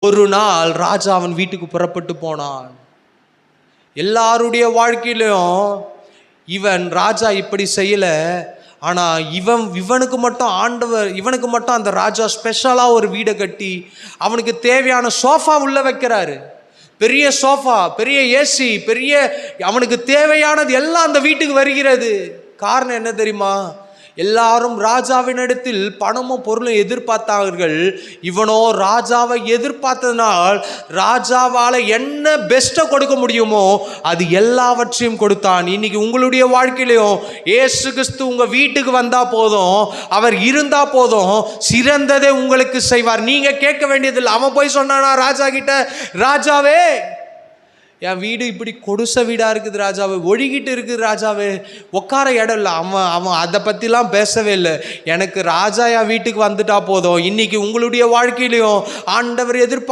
ஒரு நாள் ராஜா அவன் வீட்டுக்கு புறப்பட்டு போனான். எல்லாருடைய வாழ்க்கையிலும் இவன் ராஜா இப்படி செய்யல. ஆனா இவனுக்கு மட்டும் அந்த ராஜா ஸ்பெஷலா ஒரு வீடை கட்டி அவனுக்கு தேவையான சோஃபா உள்ள வைக்கிறாரு. பெரிய சோஃபா, பெரிய ஏசி, பெரிய அவனுக்கு தேவையானது எல்லாம் அந்த வீட்டுக்கு வருகிறது. காரணம் என்ன தெரியுமா? எல்லாரும் ராஜாவினிடத்தில் பணமும் பொருளும் எதிர்பார்த்தார்கள். இவனோ ராஜாவை எதிர்பார்த்ததுனால் ராஜாவால் என்ன பெஸ்ட்டை கொடுக்க முடியுமோ அது எல்லாவற்றையும் கொடுத்தான். இன்னைக்கு உங்களுடைய வாழ்க்கையிலையும் இயேசு கிறிஸ்து உங்க வீட்டுக்கு வந்தா போதும், அவர் இருந்தா போதும், சிறந்ததை உங்களுக்கு செய்வார். நீங்க கேட்க வேண்டியதில்லை. அவன் போய் சொன்னானா ராஜா கிட்ட, ராஜாவே என் வீடு இப்படி கொடுச வீடாக இருக்குது ராஜாவே, ஒழுகிட்டு இருக்குது ராஜாவே, உட்கார இடம் இல்லை. அவன் அதை பற்றிலாம் பேசவே இல்லை. எனக்கு ராஜா என் வீட்டுக்கு வந்துட்டா போதும். இன்னைக்கு உங்களுடைய வாழ்க்கையிலையும் ஆண்டவர்